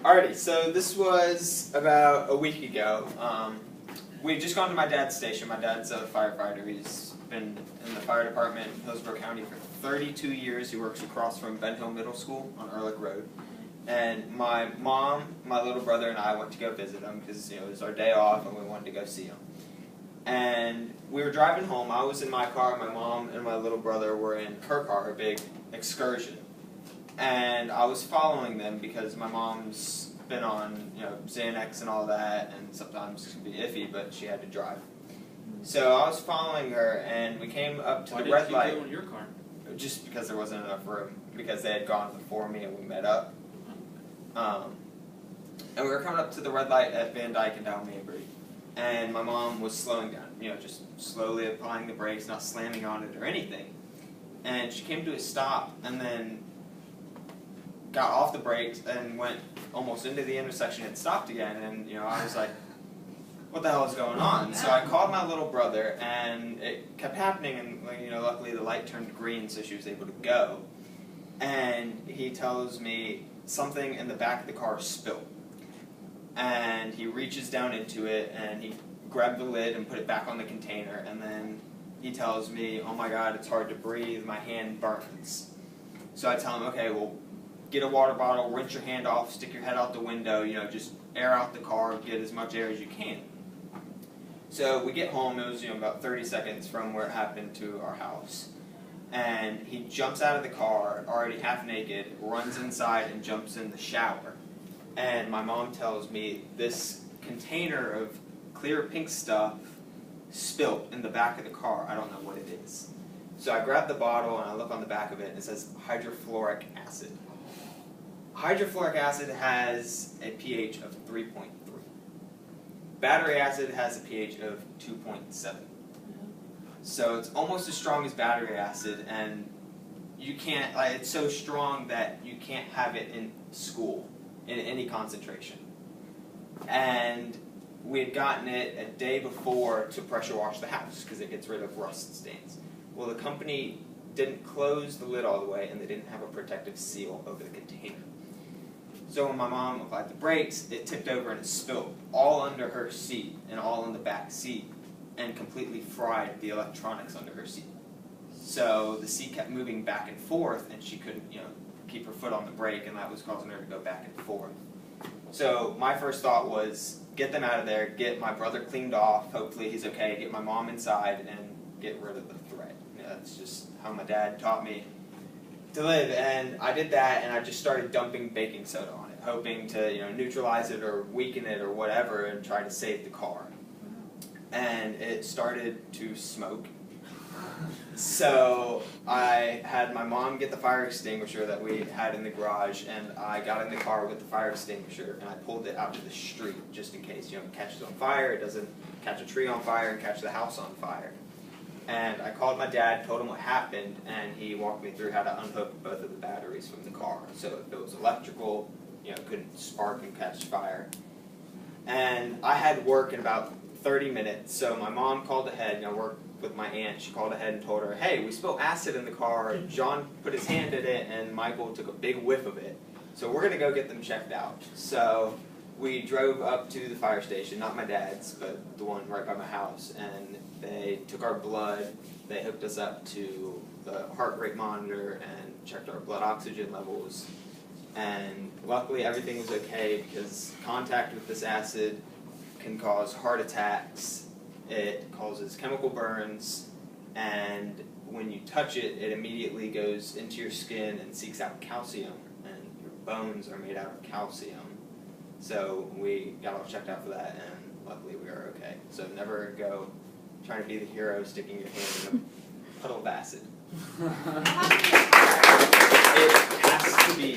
Alrighty, so this was about a week ago. We'd just gone to my dad's station. My dad's a firefighter. He's been in the fire department in Hillsborough County for 32 years. He works across from Ben Hill Middle School on Ehrlich Road. And my mom, my little brother, and I went to go visit him because it was our day off and we wanted to go see him. And we were driving home. I was in my car. My mom and my little brother were in her car, a big excursion. And I was following them because my mom's been on, Xanax and all that, and sometimes it can be iffy, but she had to drive. So I was following her, and we came up to the red light. Why didn't you go in your car? Just because there wasn't enough room, because they had gone before me and we met up. And we were coming up to the red light at Van Dyke and down Mabry, and my mom was slowing down, just slowly applying the brakes, not slamming on it or anything. And she came to a stop, and then got off the brakes and went almost into the intersection and stopped again, and I was like, what the hell is going on? So I called my little brother, and it kept happening, and luckily the light turned green so she was able to go. And he tells me something in the back of the car spilled. And he reaches down into it, and he grabbed the lid and put it back on the container, and then he tells me, oh my God, it's hard to breathe, my hand burns. So I tell him, okay, well, get a water bottle, rinse your hand off, stick your head out the window, just air out the car, get as much air as you can. So we get home, it was about 30 seconds from where it happened to our house. And he jumps out of the car, already half naked, runs inside and jumps in the shower. And my mom tells me this container of clear pink stuff spilt in the back of the car. I don't know what it is. So I grab the bottle and I look on the back of it and it says hydrofluoric acid. Hydrofluoric acid has a pH of 3.3. Battery acid has a pH of 2.7. So it's almost as strong as battery acid, and you can't, it's so strong that you can't have it in school in any concentration. And we had gotten it a day before to pressure wash the house because it gets rid of rust stains. Well, the company didn't close the lid all the way, and they didn't have a protective seal over the container. So when my mom applied the brakes, it tipped over and it spilled all under her seat and all in the back seat and completely fried the electronics under her seat. So the seat kept moving back and forth, and she couldn't, keep her foot on the brake, and that was causing her to go back and forth. So my first thought was, get them out of there, get my brother cleaned off, hopefully he's okay, get my mom inside, and get rid of the threat. That's just how my dad taught me to live, and I did that, and I just started dumping baking soda on it, hoping to neutralize it or weaken it or whatever, and try to save the car. And it started to smoke. So I had my mom get the fire extinguisher that we had in the garage, and I got in the car with the fire extinguisher, and I pulled it out to the street just in case it catches on fire, it doesn't catch a tree on fire and catch the house on fire. And I called my dad, told him what happened, and he walked me through how to unhook both of the batteries from the car. So if it was electrical, it couldn't spark and catch fire. And I had work in about 30 minutes, so my mom called ahead, worked with my aunt, she called ahead and told her, hey, we spilled acid in the car, John put his hand in it, and Michael took a big whiff of it. So we're going to go get them checked out. So we drove up to the fire station, not my dad's, but the one right by my house, and they took our blood, they hooked us up to the heart rate monitor and checked our blood oxygen levels, and luckily everything was okay because contact with this acid can cause heart attacks, it causes chemical burns, and when you touch it, it immediately goes into your skin and seeks out calcium, and your bones are made out of calcium. So we got all checked out for that, and luckily we are okay. So never go trying to be the hero sticking your hand in a puddle of acid. It has to be